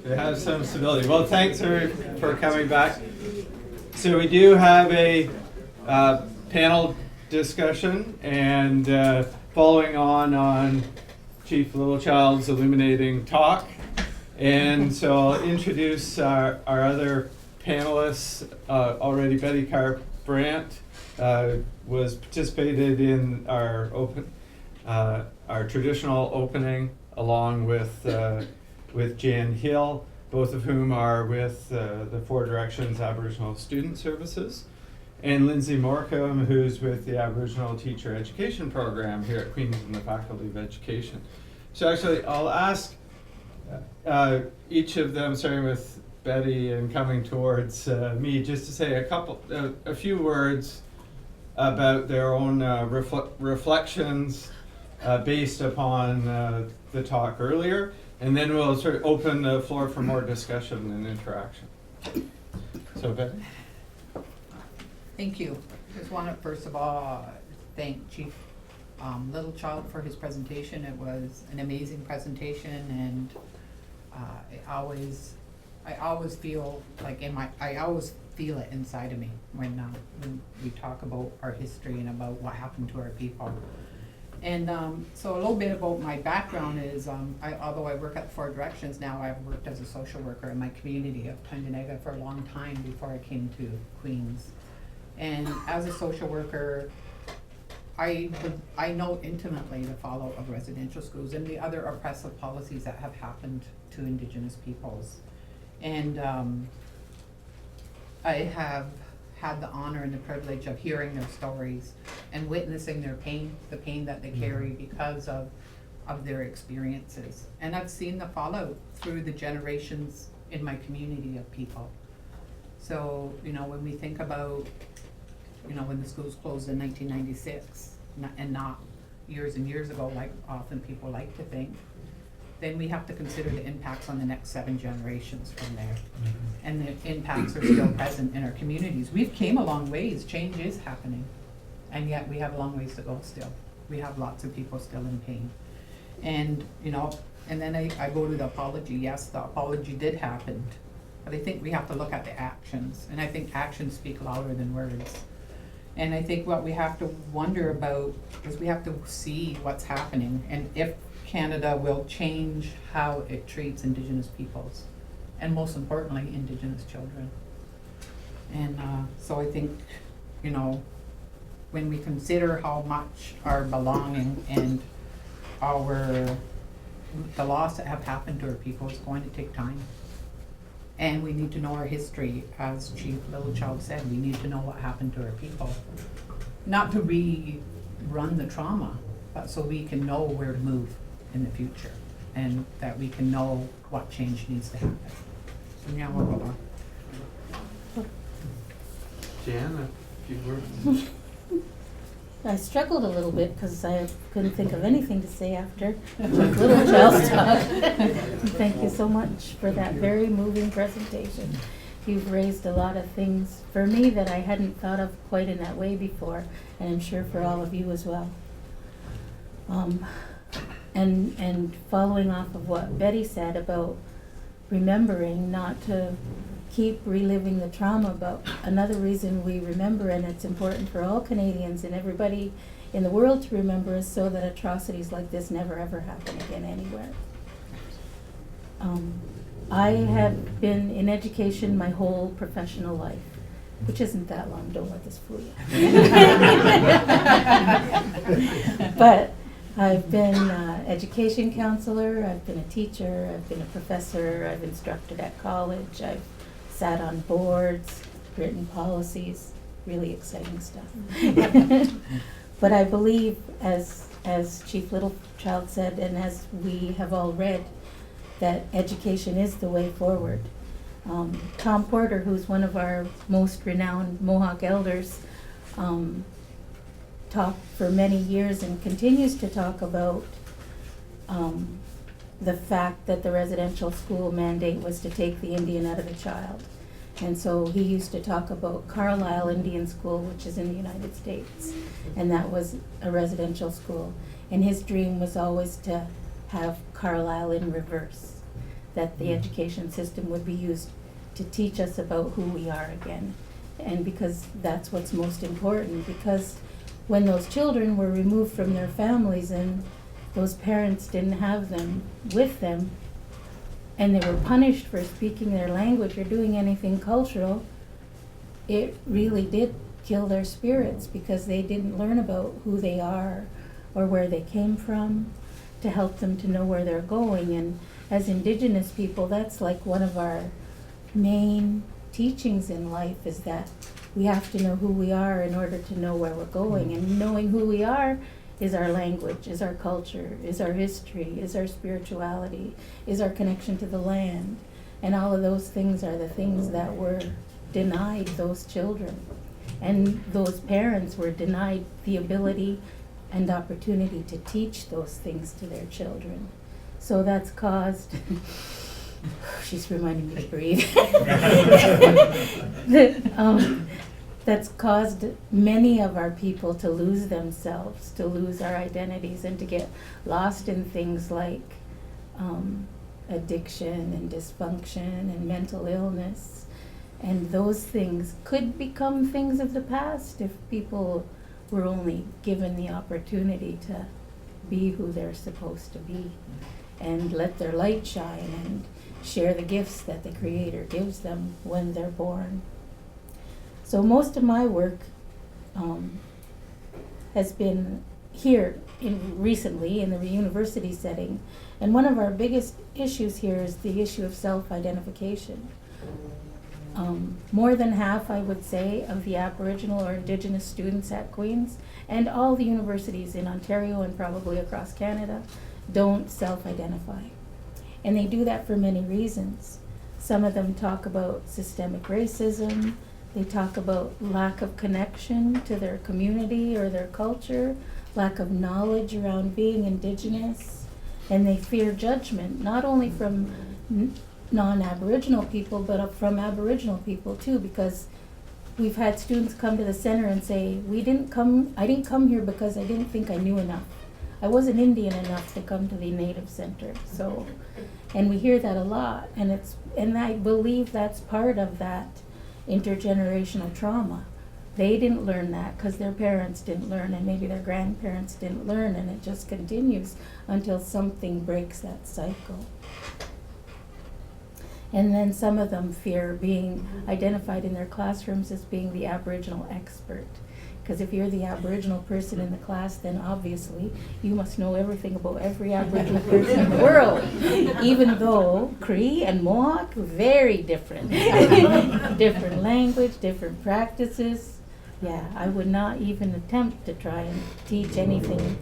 We have some stability. Well, thanks for coming back. So we do have a panel discussion, and following on Chief Littlechild's illuminating talk. And so I'll introduce our other panelists. Already Betty Carr-Brandt was participated in our traditional opening, along with Jan Hill, both of whom are with the Four Directions Aboriginal Student Services, and Lindsay Morecambe, who's with the Aboriginal Teacher Education Program here at Queen's in the Faculty of Education. So actually, I'll ask each of them, starting with Betty and coming towards me, just to say a few words about their own reflections based upon the talk earlier. And then we'll sort of open the floor for more discussion and interaction. So, Betty. Thank you. Just want to first of all thank Chief Littlechild for his presentation. It was an amazing presentation, and I always feel like I always feel it inside of me when we talk about our history and about what happened to our people. And so a little bit about my background is, although I work at Four Directions now, I've worked as a social worker in my community of Conderence for a long time before I came to Queen's. And as a social worker, I know intimately the fallout of residential schools and the other oppressive policies that have happened to Indigenous peoples. And I have had the honor and the privilege of hearing their stories and witnessing their pain, the pain that they carry because of their experiences. And I've seen the fallout through the generations in my community of people. So, when we think about, when the schools closed in 1996, and not years and years ago, like often people like to think, then we have to consider the impacts on the next 7 generations from there. And the impacts are still present in our communities. We've came a long ways, change is happening, and yet we have a long ways to go still. We have lots of people still in pain. And, and then I go to the apology. Yes, the apology did happen, but I think we have to look at the actions, and I think actions speak louder than words. And I think what we have to wonder about is we have to see what's happening, and if Canada will change how it treats Indigenous peoples, and most importantly, Indigenous children. And so I think, when we consider how much our belonging and the loss that have happened to our people is going to take time. And we need to know our history, as Chief Littlechild said, we need to know what happened to our people. Not to rerun the trauma, but so we can know where to move in the future, and that we can know what change needs to happen. So now we'll go on. Jan, a few words. I struggled a little bit because I couldn't think of anything to say after Littlechild's talk. Thank you so much for that very moving presentation. You've raised a lot of things for me that I hadn't thought of quite in that way before, and I'm sure for all of you as well. And following off of what Betty said about remembering, not to keep reliving the trauma, but another reason we remember, and it's important for all Canadians and everybody in the world to remember, is so that atrocities like this never ever happen again anywhere. I have been in education my whole professional life, which isn't that long, don't let this fool you. But I've been an education counselor, I've been a teacher, I've been a professor, I've instructed at college, I've sat on boards, written policies, really exciting stuff. But I believe, as Chief Littlechild said, and as we have all read, that education is the way forward. Tom Porter, who's one of our most renowned Mohawk elders, talked for many years and continues to talk about the fact that the residential school mandate was to take the Indian out of the child. And so he used to talk about Carlisle Indian School, which is in the United States, and that was a residential school. And his dream was always to have Carlisle in reverse, that the education system would be used to teach us about who we are again. And because that's what's most important, because when those children were removed from their families and those parents didn't have them with them, and they were punished for speaking their language or doing anything cultural, it really did kill their spirits, because they didn't learn about who they are or where they came from to help them to know where they're going. And as Indigenous people, that's like one of our main teachings in life, is that we have to know who we are in order to know where we're going. And knowing who we are is our language, is our culture, is our history, is our spirituality, is our connection to the land. And all of those things are the things that were denied those children. And those parents were denied the ability and opportunity to teach those things to their children. So that's caused, she's reminding me to breathe. That's caused many of our people to lose themselves, to lose our identities, and to get lost in things like addiction and dysfunction and mental illness. And those things could become things of the past if people were only given the opportunity to be who they're supposed to be and let their light shine and share the gifts that the Creator gives them when they're born. So most of my work has been here recently in the university setting. And one of our biggest issues here is the issue of self-identification. More than half, I would say, of the Aboriginal or Indigenous students at Queen's and all the universities in Ontario and probably across Canada don't self-identify. And they do that for many reasons. Some of them talk about systemic racism. They talk about lack of connection to their community or their culture, lack of knowledge around being Indigenous, and they fear judgment, not only from non-Aboriginal people, but from Aboriginal people too, because we've had students come to the center and say, I didn't come here because I didn't think I knew enough. I wasn't Indian enough to come to the Native Center. So, and we hear that a lot, and I believe that's part of that intergenerational trauma. They didn't learn that because their parents didn't learn, and maybe their grandparents didn't learn, and it just continues until something breaks that cycle. And then some of them fear being identified in their classrooms as being the Aboriginal expert. Because if you're the Aboriginal person in the class, then obviously you must know everything about every Aboriginal person in the world. Even though Cree and Mohawk, very different. Different language, different practices. Yeah, I would not even attempt to try and teach anything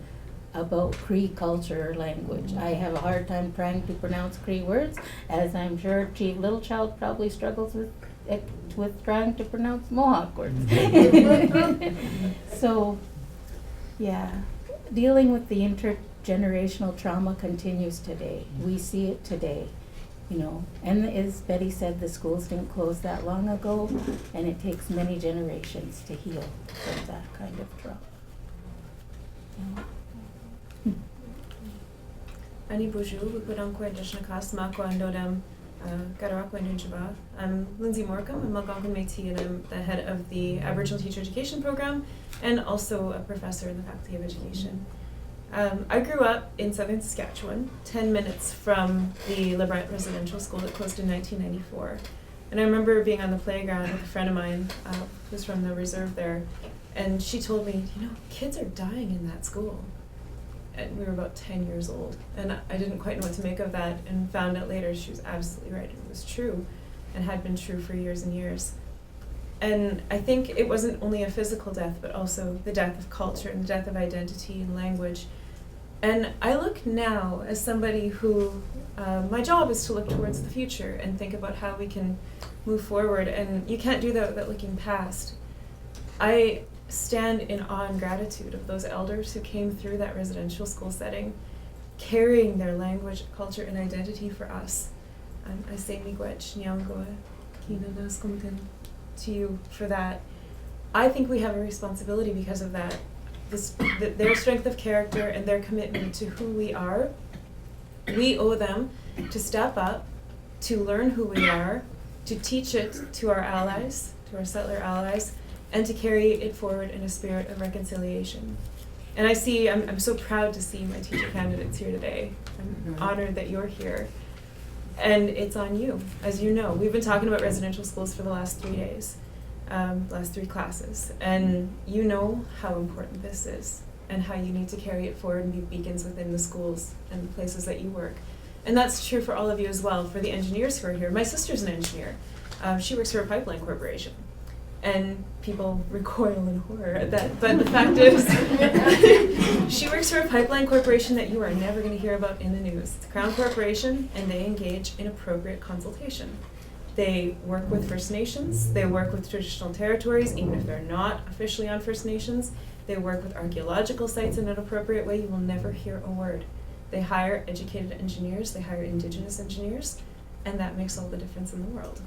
about Cree culture or language. I have a hard time trying to pronounce Cree words, as I'm sure Chief Littlechild probably struggles with trying to pronounce Mohawk words. So, yeah, dealing with the intergenerational trauma continues today. We see it today, and as Betty said, the schools didn't close that long ago, and it takes many generations to heal from that kind of trauma. Ani bonjour, Bukudankwe Dishnakas Mako Andodam Garawakwe Nunchaba. I'm Lindsay Morcom, I'm Algonquin Métis, and I'm the head of the Aboriginal Teacher Education Program and also a professor in the Faculty of Education. I grew up in southern Saskatchewan, 10 minutes from the LeBrant Residential School that closed in 1994. And I remember being on the playground with a friend of mine who's from the reserve there, and she told me, kids are dying in that school. And we were about 10 years old, and I didn't quite know what to make of that, and found out later she was absolutely right. It was true, and had been true for years and years. And I think it wasn't only a physical death, but also the death of culture and the death of identity and language. And I look now as somebody who, my job is to look towards the future and think about how we can move forward, and you can't do that without looking past. I stand in awe and gratitude of those elders who came through that residential school setting, carrying their language, culture, and identity for us. I say miigwech nyangwa kina naskumten to you for that. I think we have a responsibility because of that. Their strength of character and their commitment to who we are, we owe them to step up to learn who we are, to teach it to our allies, to our settler allies, and to carry it forward in a spirit of reconciliation. And I'm so proud to see my teacher candidates here today. I'm honored that you're here. And it's on you, as you know. We've been talking about residential schools for the last 3 days, last 3 classes. And you know how important this is and how you need to carry it forward and be beacons within the schools and the places that you work. And that's true for all of you as well, for the engineers who are here. My sister's an engineer. She works for a pipeline corporation. And people recoil in horror at that. But the fact is, she works for a pipeline corporation that you are never going to hear about in the news. It's a Crown Corporation, and they engage in appropriate consultation. They work with First Nations, they work with traditional territories, even if they're not officially on First Nations. They work with archaeological sites in an appropriate way. You will never hear a word. They hire educated engineers, they hire Indigenous engineers, and that makes all the difference in the world.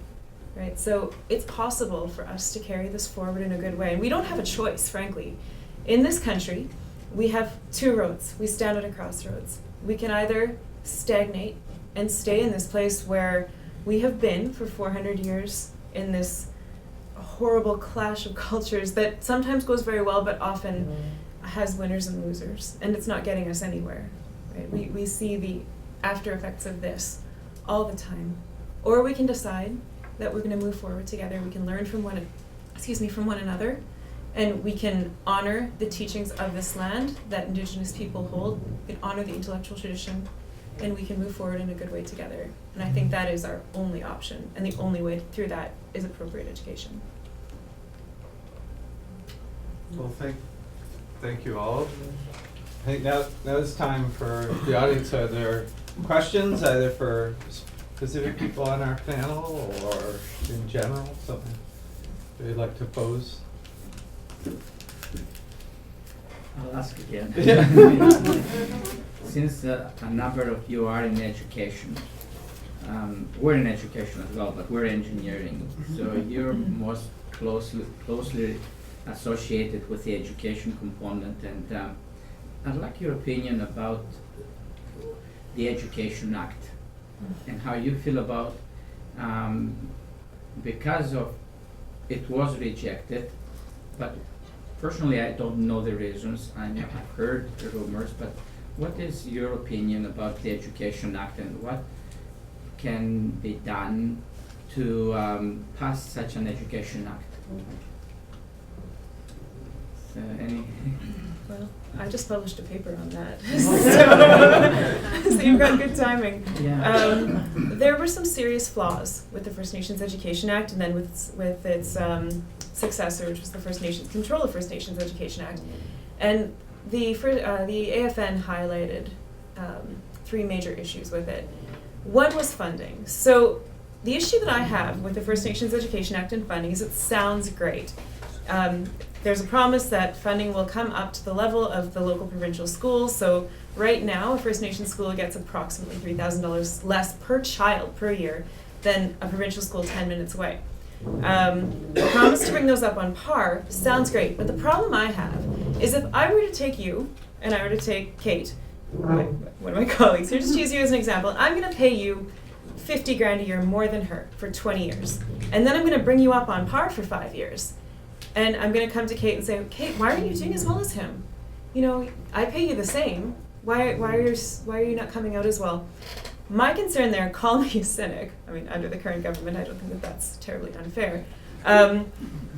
Right? So it's possible for us to carry this forward in a good way. And we don't have a choice, frankly. In this country, we have 2 roads. We stand at a crossroads. We can either stagnate and stay in this place where we have been for 400 years in this horrible clash of cultures that sometimes goes very well, but often has winners and losers, and it's not getting us anywhere. Right? We see the after effects of this all the time. Or we can decide that we're going to move forward together. We can learn from one another, and we can honor the teachings of this land that Indigenous people hold. We can honor the intellectual tradition, and we can move forward in a good way together. And I think that is our only option, and the only way through that is appropriate education. Well, thank you all. I think now it's time for the audience. Are there questions, either for specific people on our panel or in general, something they'd like to pose? I'll ask again. Since a number of you are in education, we're in education as well, but we're engineering, so you're most closely associated with the education component, and I'd like your opinion about the Education Act and how you feel about, because of it was rejected, but personally I don't know the reasons. I've heard the rumors, but what is your opinion about the Education Act and what can be done to pass such an Education Act? Any? Well, I just published a paper on that, so you've got good timing. Yeah. There were some serious flaws with the First Nations Education Act, and then with its successor, which was the First Nations Control of First Nations Education Act. And the AFN highlighted 3 major issues with it. One was funding. So the issue that I have with the First Nations Education Act and funding is it sounds great. There's a promise that funding will come up to the level of the local provincial schools. So right now, a First Nations school gets approximately $3,000 less per child per year than a provincial school 10 minutes away. The promise to bring those up on par sounds great, but the problem I have is if I were to take you and I were to take Kate, one of my colleagues, here, just use you as an example, I'm going to pay you $50,000 a year more than her for 20 years. And then I'm going to bring you up on par for 5 years. And I'm going to come to Kate and say, Kate, why are you doing as well as him? You know, I pay you the same. Why are you not coming out as well? My concern there, call me a cynic. I mean, under the current government, I don't think that that's terribly unfair.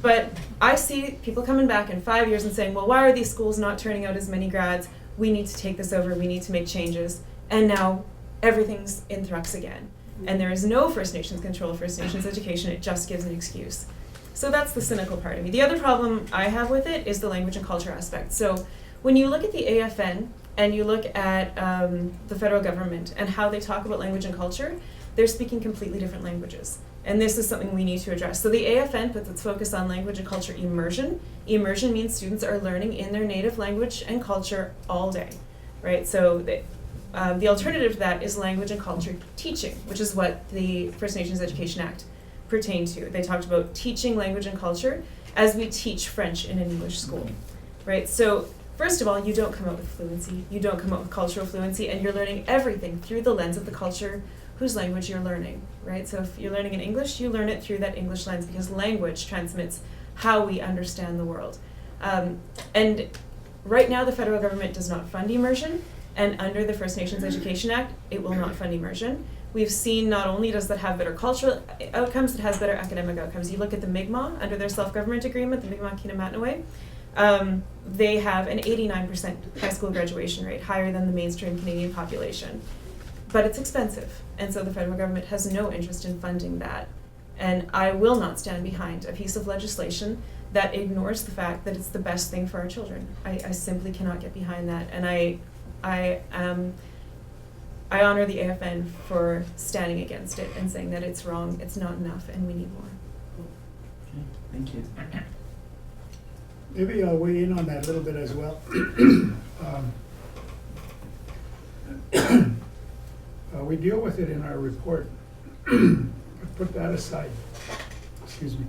But I see people coming back in 5 years and saying, well, why are these schools not turning out as many grads? We need to take this over. We need to make changes. And now everything's in flux again. And there is no First Nations control of First Nations education. It just gives an excuse. So that's the cynical part of me. The other problem I have with it is the language and culture aspect. So when you look at the AFN and you look at the federal government and how they talk about language and culture, they're speaking completely different languages. And this is something we need to address. So the AFN puts its focus on language and culture immersion. Immersion means students are learning in their native language and culture all day, right? So the alternative to that is language and culture teaching, which is what the First Nations Education Act pertained to. They talked about teaching language and culture as we teach French in an English school, right? So first of all, you don't come out with fluency, you don't come out with cultural fluency, and you're learning everything through the lens of the culture whose language you're learning, right? So if you're learning in English, you learn it through that English lens because language transmits how we understand the world. And right now the federal government does not fund immersion, and under the First Nations Education Act, it will not fund immersion. We've seen not only does that have better cultural outcomes, it has better academic outcomes. You look at the Mi'kmaq, under their self-government agreement, the Mi'kmaq Kinamatnaway, they have an 89% high school graduation rate, higher than the mainstream Canadian population. But it's expensive, and so the federal government has no interest in funding that. And I will not stand behind a piece of legislation that ignores the fact that it's the best thing for our children. I simply cannot get behind that, and I honor the AFN for standing against it and saying that it's wrong, it's not enough, and we need more. Okay, thank you. Maybe I'll weigh in on that a little bit as well. We deal with it in our report. But put that aside. Excuse me.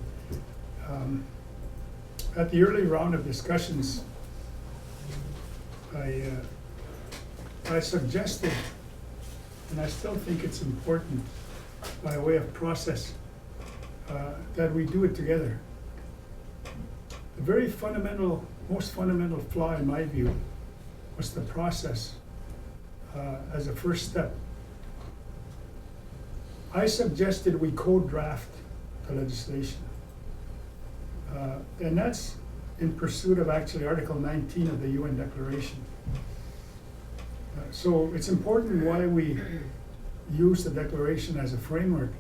At the early round of discussions, I suggested, and I still think it's important by way of process, that we do it together. The very fundamental, most fundamental flaw in my view was the process as a first step. I suggested we co-draft the legislation. And that's in pursuit of actually Article 19 of the UN Declaration. So it's important why we use the Declaration as a framework,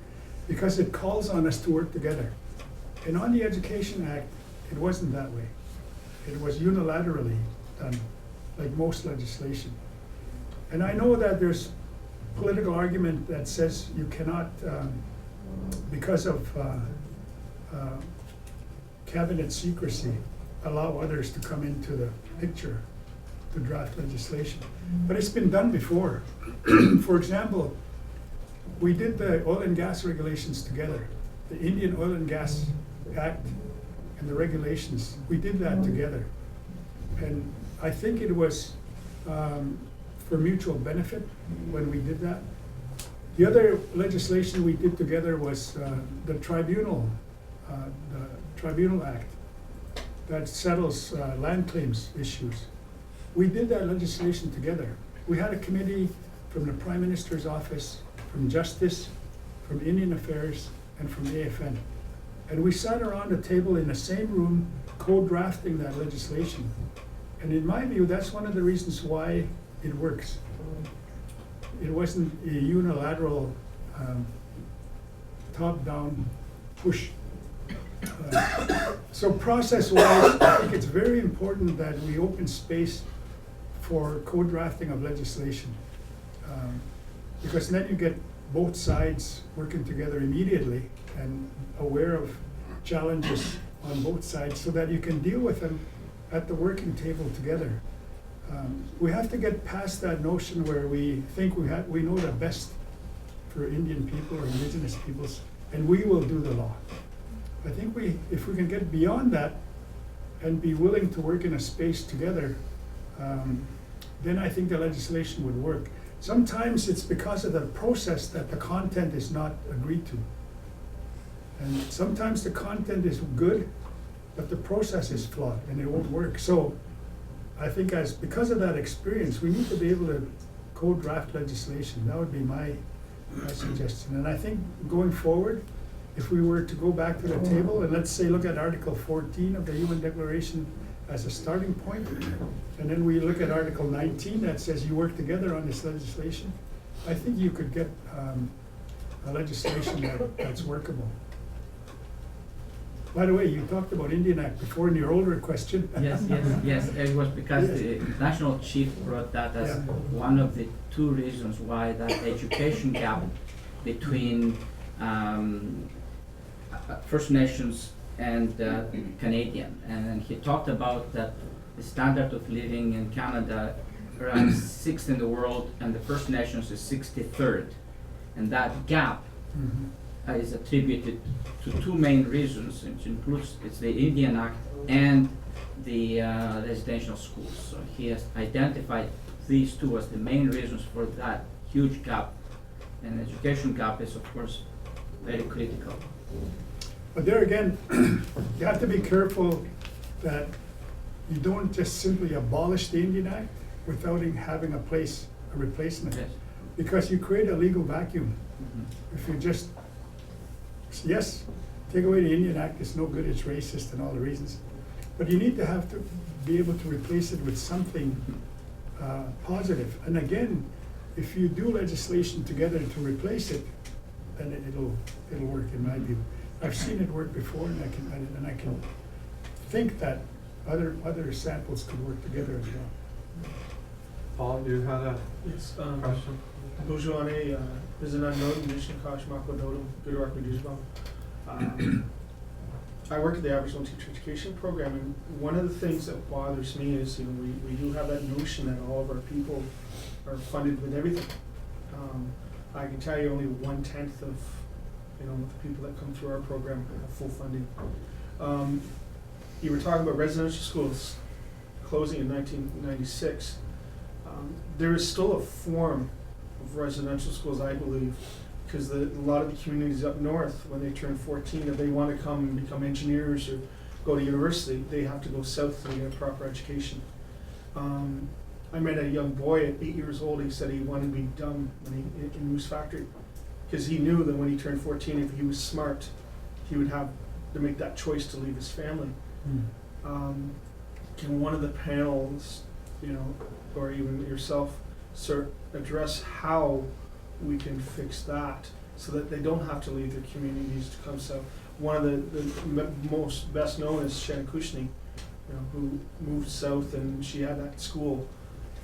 because it calls on us to work together. And on the Education Act, it wasn't that way. It was unilaterally done, like most legislation. And I know that there's political argument that says you cannot, because of cabinet secrecy, allow others to come into the picture to draft legislation. But it's been done before. For example, we did the oil and gas regulations together. The Indian Oil and Gas Act and the regulations, we did that together. And I think it was for mutual benefit when we did that. The other legislation we did together was the Tribunal Act that settles land claims issues. We did that legislation together. We had a committee from the Prime Minister's office, from Justice, from Indian Affairs, and from AFN. And we sat around a table in the same room co-drafting that legislation. And in my view, that's one of the reasons why it works. It wasn't a unilateral top-down push. So process-wise, I think it's very important that we open space for co-drafting of legislation. Because then you get both sides working together immediately and aware of challenges on both sides so that you can deal with them at the working table together. We have to get past that notion where we think we know the best for Indian people or indigenous peoples, and we will do the law. I think if we can get beyond that and be willing to work in a space together, then I think the legislation would work. Sometimes it's because of the process that the content is not agreed to. And sometimes the content is good, but the process is flawed and it won't work. So I think because of that experience, we need to be able to co-draft legislation. That would be my suggestion. And I think going forward, if we were to go back to the table and let's say look at Article 14 of the UN Declaration as a starting point, and then we look at Article 19 that says you work together on this legislation, I think you could get a legislation that's workable. By the way, you talked about Indian Act before in your older question. Yes. It was because the national chief brought that as one of the two reasons why that education gap between First Nations and Canadian. And he talked about that the standard of living in Canada ranks 6th in the world and the First Nations is 63rd. And that gap is attributed to two main reasons, which includes it's the Indian Act and the residential schools. So he has identified these two as the main reasons for that huge gap And education gap is, of course, very critical. But there again, you have to be careful that you don't just simply abolish the Indian Act without having a replacement. Yes. Because you create a legal vacuum. Mhm. If you just, yes, take away the Indian Act, it's no good, it's racist and all the reasons. But you need to be able to replace it with something positive. And again, if you do legislation together to replace it, then it'll work in my view. I've seen it work before, and I can think that other samples could work together as well. Paul, you had a Yes, question? Bourgeois Bizanan Nishikash Makododum, Gudarak Meduzbam. I work at the Aboriginal Teacher Education Program, and one of the things that bothers me is, we do have that notion that all of our people are funded with everything. I can tell you only 1/10 of, the people that come through our program have full funding. You were talking about residential schools closing in 1996. There is still a form of residential schools, I believe, because a lot of the communities up north, when they turn 14, if they want to come and become engineers or go to university, they have to go south and get a proper education. I met a young boy at 8 years old. He said he wanted to be dumb in Moose Factory, because he knew that when he turned 14, if he was smart, he would have to make that choice to leave his family. Can one of the panels, or even yourself, address how we can fix that so that they don't have to leave their communities to come south? One of the most best known is Shannon Kushney, who moved south, and she had that school,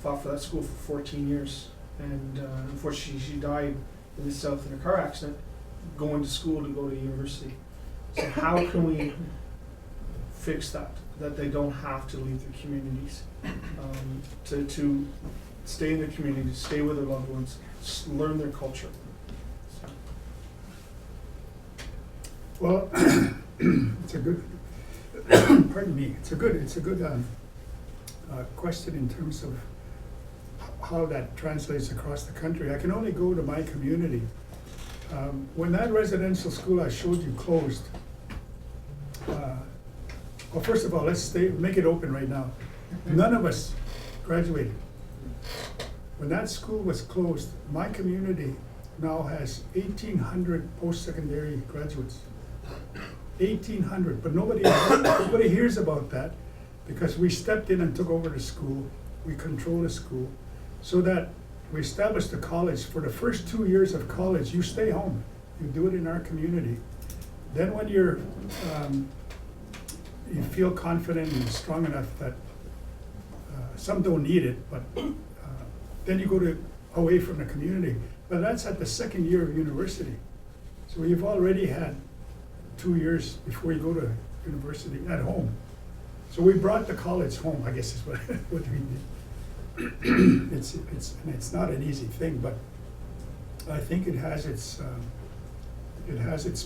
fought for that school for 14 years, and unfortunately she died in the south in a car accident going to school to go to university. So how can we fix that they don't have to leave their communities, to stay in their communities, stay with their loved ones, learn their culture? So. Well, it's a good, pardon me, it's a good question in terms of how that translates across the country. I can only go to my community. When that residential school I showed you closed, well, first of all, make it open right now. None of us graduated. When that school was closed, my community now has 1,800 post-secondary graduates. 1,800, but nobody hears about that, because we stepped in and took over the school. We control the school, so that we established a college. For the first 2 years of college, you stay home. You do it in our community. Then when you feel confident and strong enough that some don't need it, but then you go away from the community. But that's at the second year of university. So you've already had 2 years before you go to university at home. So we brought the college home, I guess is what we did. It's not an easy thing, but I think it has its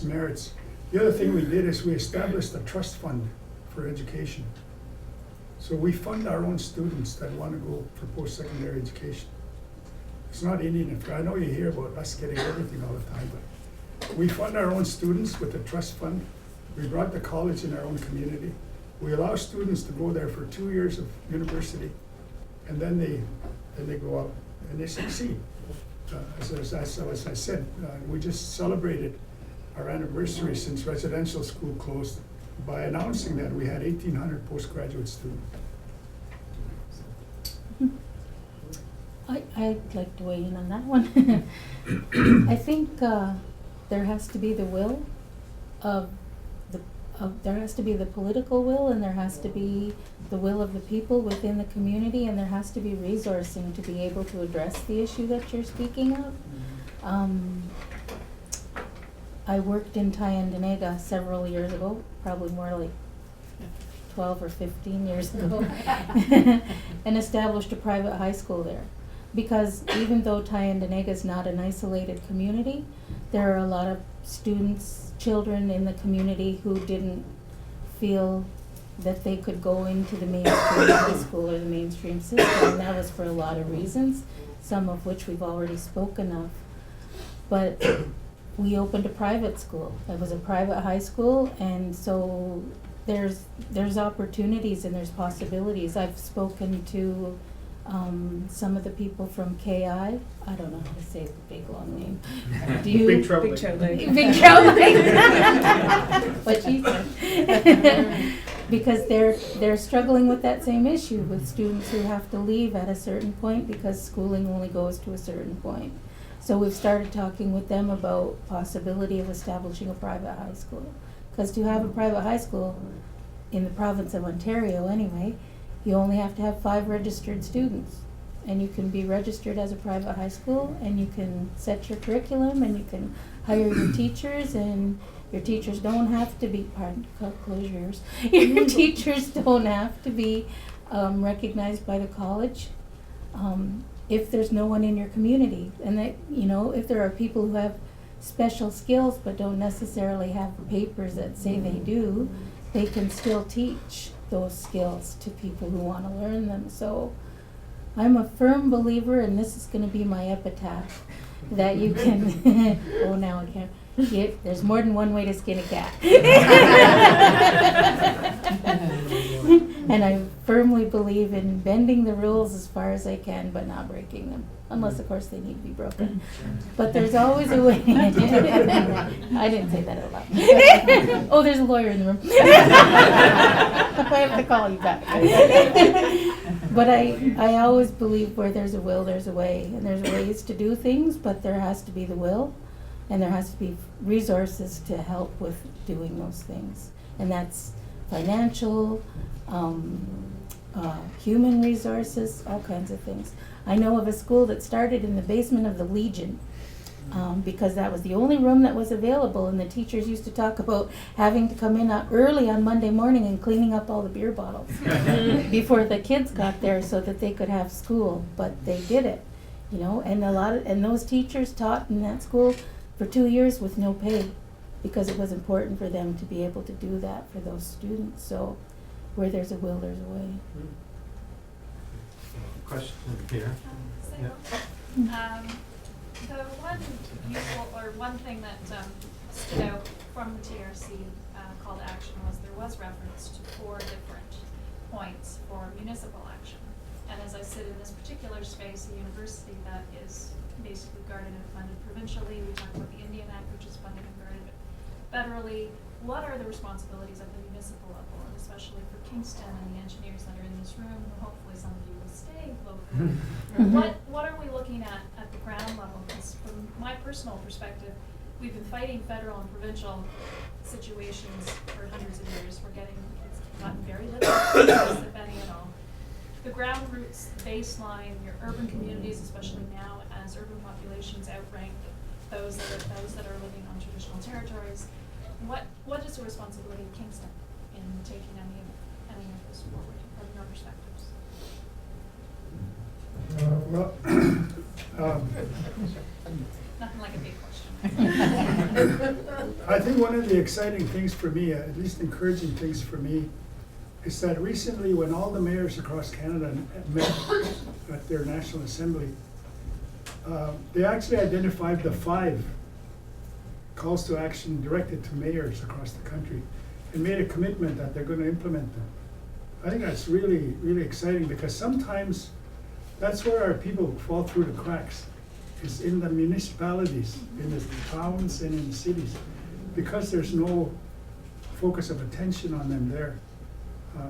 merits. The other thing we did is we established a trust fund for education. So we fund our own students that want to go for post-secondary education. It's not Indian. I know you hear about us getting everything all the time, but we fund our own students with the trust fund. We brought the college in our own community. We allow students to go there for 2 years of university, and then they go out and they succeed. As I said, we just celebrated our anniversary since residential school closed by announcing that we had 1,800 postgraduate students. I'd like to weigh in on that one. I think there has to be the will there has to be the political will, and there has to be the will of the people within the community, and there has to be resourcing to be able to address the issue that you're speaking of. I worked in Tyendinaga several years ago, probably more like 12 or 15 years ago, and established a private high school there. Because even though Tyendinaga is not an isolated community, there are a lot of students, children in the community who didn't feel that they could go into the mainstream high school or the mainstream system, and that was for a lot of reasons, some of which we've already spoken of. But we opened a private school. It was a private high school, and so there's opportunities and there's possibilities. I've spoken to some of the people from KI. I don't know how to say the big long name. Do you? Big Trouble. Big Trouble. Big trouble. What she said. Because they're struggling with that same issue with students who have to leave at a certain point because schooling only goes to a certain point. So we've started talking with them about possibility of establishing a private high school. Because to have a private high school in the province of Ontario anyway, you only have to have 5 registered students. And you can be registered as a private high school, and you can set your curriculum, and you can hire your teachers, and your teachers don't have to be, close your ears. Your teachers don't have to be recognized by the college if there's no one in your community. And that, if there are people who have special skills but don't necessarily have papers that say they do, they can still teach those skills to people who want to learn them. So I'm a firm believer, and this is going to be my epitaph, that you can, oh, now I can't. There's more than one way to skin a cat. And I firmly believe in bending the rules as far as I can, but not breaking them. Unless, of course, they need to be broken. But there's always a way. I didn't say that out loud. Oh, there's a lawyer in the room. I have to call you back. But I always believe where there's a will, there's a way. And there's ways to do things, but there has to be the will. And there has to be resources to help with doing those things. And that's financial, human resources, all kinds of things. I know of a school that started in the basement of the Legion because that was the only room that was available, and the teachers used to talk about having to come in early on Monday morning and cleaning up all the beer bottles before the kids got there so that they could have school. But they did it, and those teachers taught in that school for 2 years with no pay because it was important for them to be able to do that for those students. So where there's a will, there's a way. Question here. The one thing that stood out from the TRC call to action was there was reference to 4 different points for municipal action. And as I sit in this particular space, a university that is basically guarded and funded provincially, we talk about the Indian Act, which is funded and guarded federally. What are the responsibilities at the municipal level, and especially for Kingston and the engineers that are in this room, hopefully some of you will stay locally. What are we looking at the ground level? Because from my personal perspective, we've been fighting federal and provincial situations for hundreds of years. It's gotten very little, if any at all. The ground roots, the baseline, your urban communities, especially now as urban populations outrank those that are living on traditional territories. What is the responsibility of Kingston in taking any of this forward from your perspectives? Nothing like a big question. I think one of the exciting things for me, at least encouraging things for me, is that recently when all the mayors across Canada met at their National Assembly, they actually identified the 5 calls to action directed to mayors across the country and made a commitment that they're going to implement them. I think that's really, really exciting because sometimes that's where our people fall through the cracks, is in the municipalities, in the towns and in the cities, because there's no focus of attention on them there.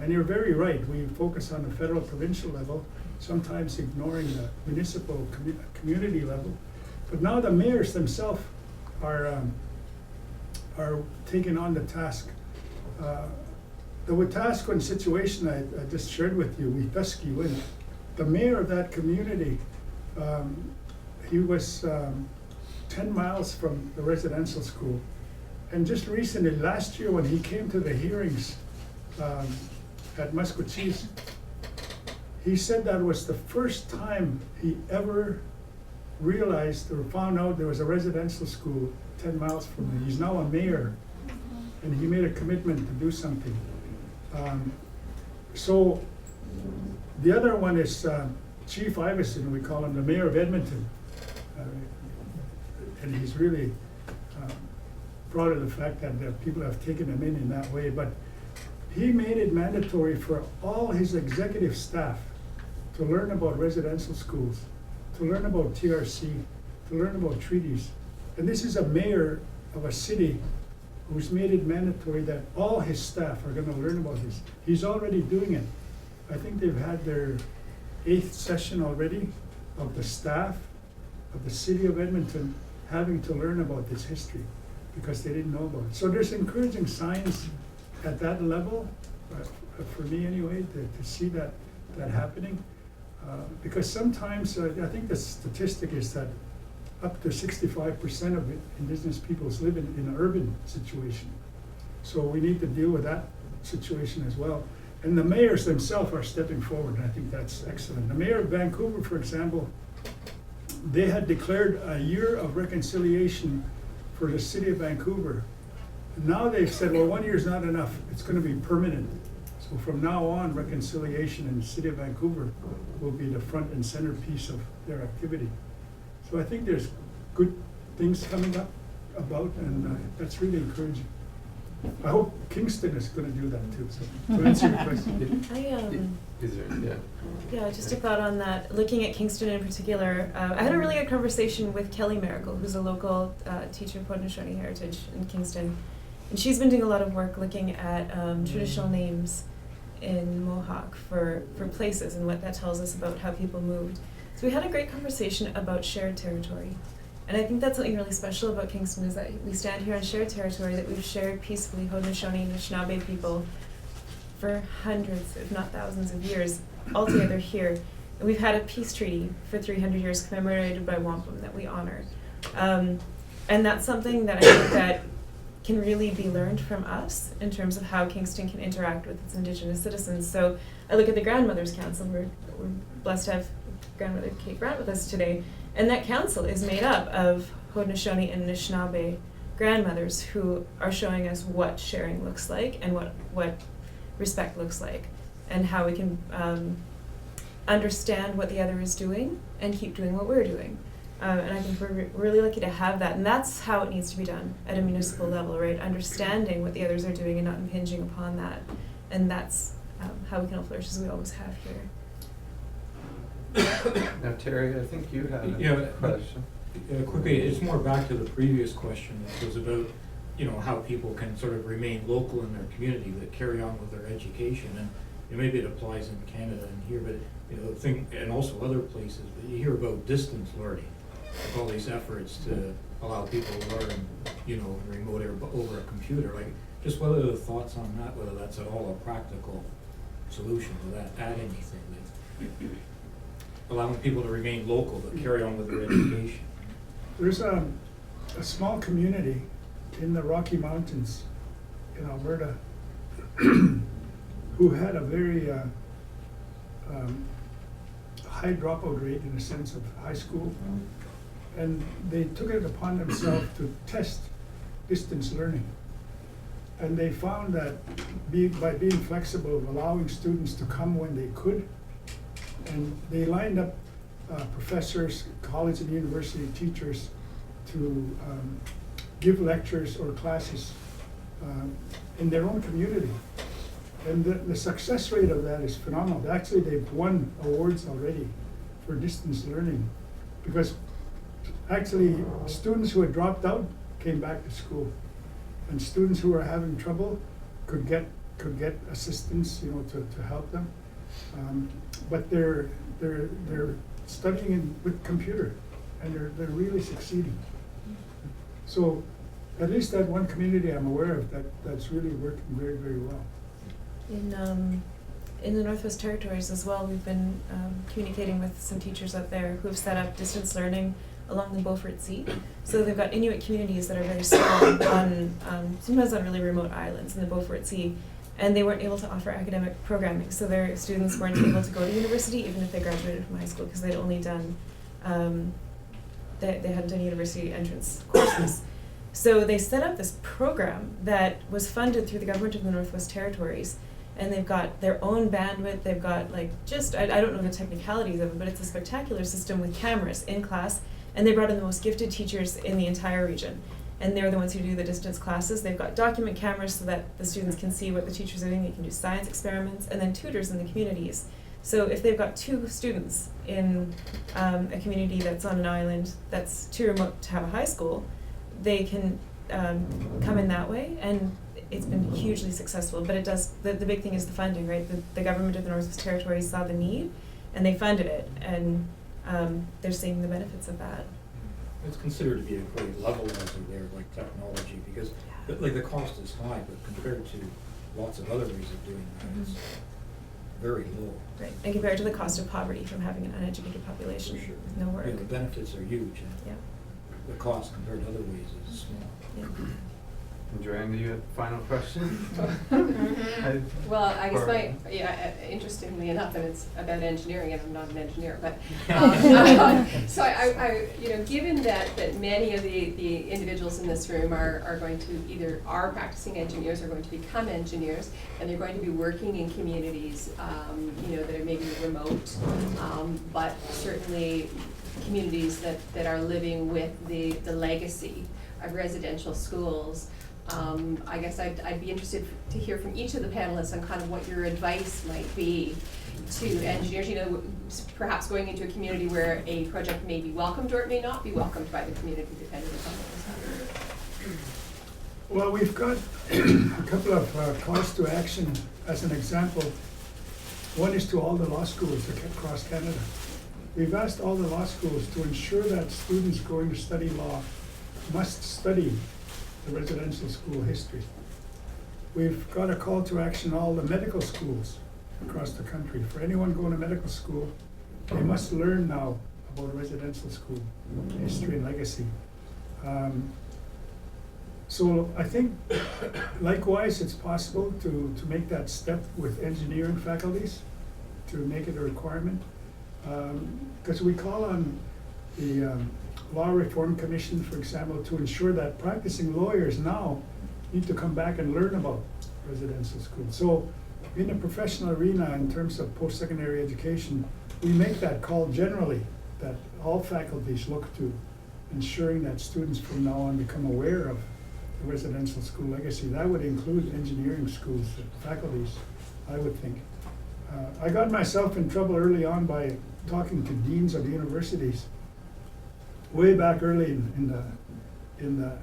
And you're very right, we focus on the federal, provincial level, sometimes ignoring the municipal community level. But now the mayors themselves are taking on the task. The Wetaskiwin situation I just shared with you, Wetaskiwin, the mayor of that community, he was 10 miles from the residential school. And just recently, last year when he came to the hearings at Musqueam, he said that was the first time he ever realized or found out there was a residential school 10 miles from him. He's now a mayor, and he made a commitment to do something. So the other one is Chief Iveson, we call him the mayor of Edmonton. and he's really proud of the fact that people have taken him in that way. But he made it mandatory for all his executive staff to learn about residential schools, to learn about TRC, to learn about treaties. And this is a mayor of a city who's made it mandatory that all his staff are gonna learn about this. He's already doing it. I think they've had their 8th session already of the staff of the city of Edmonton having to learn about this history because they didn't know about it. So there's encouraging signs at that level, for me anyway, to see that happening. Because sometimes, I think the statistic is that up to 65% of Indigenous peoples live in an urban situation. So we need to deal with that situation as well. And the mayors themselves are stepping forward, and I think that's excellent. The mayor of Vancouver, for example, they had declared a year of reconciliation for the city of Vancouver. Now they've said, well, 1 year is not enough, it's gonna be permanent. So from now on, reconciliation in the city of Vancouver will be the front and center piece of their activity. So I think there's good things coming up about, and that's really encouraging. I hope Kingston is gonna do that too, so to answer your question. Is there, Yeah, just a thought on that. Looking at Kingston in particular, I had a really good conversation with Kelly Miracle, who's a local teacher of Haudenosaunee heritage in Kingston. And she's been doing a lot of work looking at traditional names in Mohawk for places and what that tells us about how people moved. So we had a great conversation about shared territory. And I think that's something really special about Kingston is that we stand here on shared territory that we've shared peacefully, Haudenosaunee and Anishinaabe people, for hundreds, if not thousands of years, all together here. And we've had a peace treaty for 300 years commemorated by wampum that we honor. And that's something that I think that can really be learned from us in terms of how Kingston can interact with its Indigenous citizens. So I look at the Grandmothers Council. We're blessed to have grandmother Kate Brandt with us today. And that council is made up of Haudenosaunee and Anishinaabe grandmothers who are showing us what sharing looks like and what respect looks like and how we can understand what the other is doing and keep doing what we're doing. And I think we're really lucky to have that. And that's how it needs to be done at a municipal level, right? Understanding what the others are doing and not impinging upon that. And that's how we can all flourish as we always have here. Now, Terry, I think you had a question. Quickly, it's more back to the previous question that was about, how people can sort of remain local in their community, that carry on with their education, and maybe it applies in Canada and here, but and also other places. But you hear about distance learning, like all these efforts to allow people to learn, remote over a computer. Like, just what are the thoughts on that? Whether that's at all a practical solution to that? Add anything that allowing people to remain local but carry on with their education. There's a small community in the Rocky Mountains in Alberta who had a very high dropout rate in the sense of high school. And they took it upon themselves to test distance learning. And they found that by being flexible, allowing students to come when they could, and they lined up professors, college and university teachers to give lectures or classes in their own community. And the success rate of that is phenomenal. Actually, they've won awards already for distance learning because actually students who had dropped out came back to school, and students who were having trouble could get assistance, to help them. But they're studying with computer, and they're really succeeding. So at least that one community I'm aware of that's really working very, very well. In the Northwest Territories as well, we've been communicating with some teachers out there who have set up distance learning along the Beaufort Sea. So they've got Inuit communities that are very small sometimes on really remote islands in the Beaufort Sea, and they weren't able to offer academic programming. So their students weren't able to go to university even if they graduated from high school because they'd only done, they hadn't done university entrance courses. So they set up this program that was funded through the government of the Northwest Territories, and they've got their own bandwidth. They've got I don't know the technicalities of it, but it's a spectacular system with cameras in class, And they brought in the most gifted teachers in the entire region. And they're the ones who do the distance classes. They've got document cameras so that the students can see what the teachers are doing. They can do science experiments, and then tutors in the communities. So if they've got 2 students in a community that's on an island that's too remote to have a high school, they can come in that way, and it's been hugely successful. But it does, the big thing is the funding, right? The government of the Northwest Territories saw the need, and they funded it, and they're seeing the benefits of that. It's considered to be a great levelizer there, like technology, because like the cost is high, but compared to lots of other ways of doing that, it's very low. Right, and compared to the cost of poverty from having an uneducated population For sure. with no work. Yeah, the benefits are huge, and Yeah. the cost compared to other ways is small. Yeah. Joanne, do you have a final question? Well, I guess Or- interestingly enough, and it's about engineering, and I'm not an engineer, but, so I, given that many of the individuals in this room are going to either are practicing engineers or going to become engineers, and they're going to be working in communities, that are maybe remote, but certainly communities that are living with the legacy of residential schools. I guess I'd be interested to hear from each of the panelists on kind of what your advice might be to engineers, perhaps going into a community where a project may be welcomed or it may not be welcomed by the community, depending upon what was. Well, we've got a couple of calls to action as an example. One is to all the law schools across Canada. We've asked all the law schools to ensure that students going to study law must study the residential school history. We've got a call to action all the medical schools across the country. For anyone going to medical school, they must learn now about residential school history and legacy. So I think likewise it's possible to make that step with engineering faculties, to make it a requirement. Because we call on the Law Reform Commission, for example, to ensure that practicing lawyers now need to come back and learn about residential schools. So in the professional arena, in terms of post-secondary education, we make that call generally, that all faculties look to ensuring that students from now on become aware of the residential school legacy. That would include engineering schools, faculties, I would think. I got myself in trouble early on by talking to deans of universities way back early in the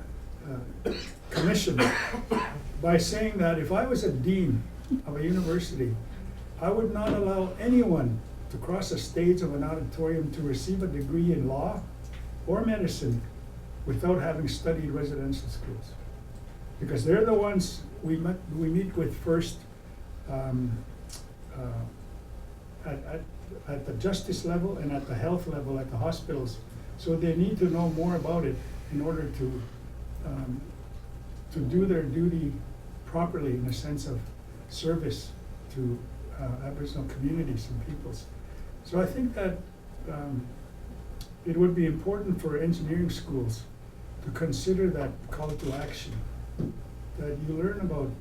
commission by saying that if I was a dean of a university, I would not allow anyone to cross a stage of an auditorium to receive a degree in law or medicine without having studied residential schools. Because they're the ones we meet with first at the justice level and at the health level at the hospitals. So they need to know more about it in order to do their duty properly in a sense of service to Aboriginal communities and peoples. So I think that it would be important for engineering schools to consider that call to action, that you learn about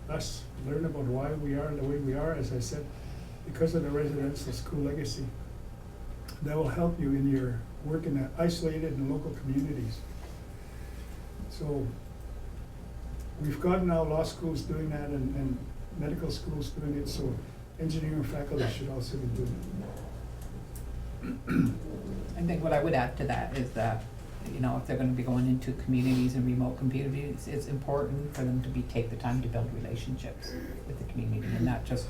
us, learn about why we are the way we are, as I said, because of the residential school legacy. That will help you in your work in isolated and local communities. So we've got now law schools doing that and medical schools doing it, so engineering faculty should also be doing it. I think what I would add to that is that, if they're gonna be going into communities and remote communities, it's important for them to take the time to build relationships with the community and not just,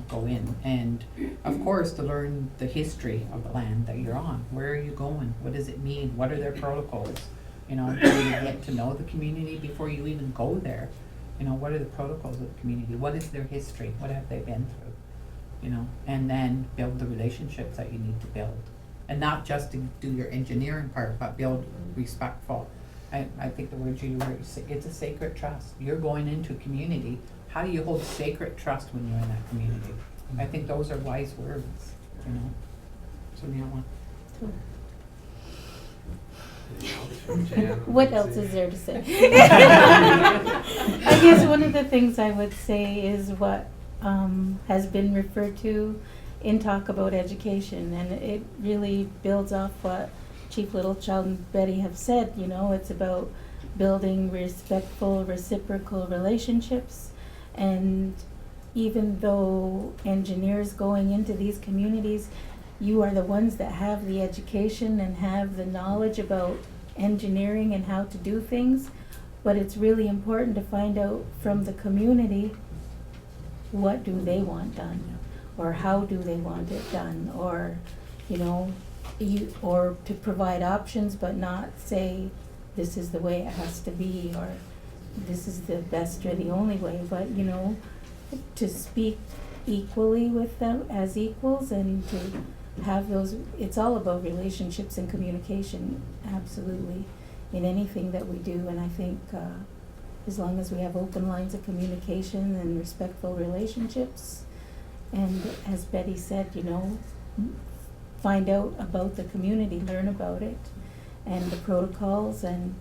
go in. And of course, to learn the history of the land that you're on. Where are you going? What does it mean? What are their protocols? Do you get to know the community before you even go there? What are the protocols of the community? What is their history? What have they been through? And then build the relationships that you need to build. And not just to do your engineering part, but build respectful. I think the word you used, it's a sacred trust. You're going into a community. How do you hold sacred trust when you're in that community? I think those are wise words, So What else is there to say? I guess one of the things I would say is what has been referred to in talk about education, and it really builds off what Chief Littlechild and Betty have said, you know, it's about building respectful, reciprocal relationships. And even though engineers going into these communities, you are the ones that have the education and have the knowledge about engineering and how to do things, but it's really important to find out from the community, what do they want done, or how do they want it done, or, you know, or to provide options but not say this is the way it has to be, or this is the best or the only way, but, you know, to speak equally with them as equals and to have those, it's all about relationships and communication, absolutely, in anything that we do. And I think as long as we have open lines of communication and respectful relationships, and as Betty said, you know, find out about the community, learn about it, and the protocols, and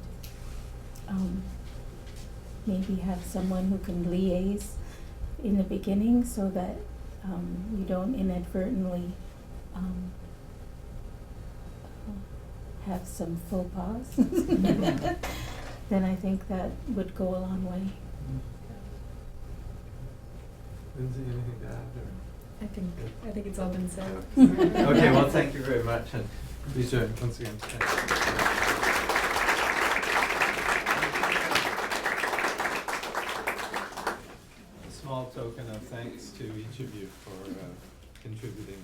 maybe have someone who can liaise in the beginning so that you don't inadvertently have some faux pas, then I think that would go a long way. Lindsay, anything to add? Or? I think it's all been said. Okay, well, thank you very much, and please join once again. Thanks. A small token of thanks to each of you for contributing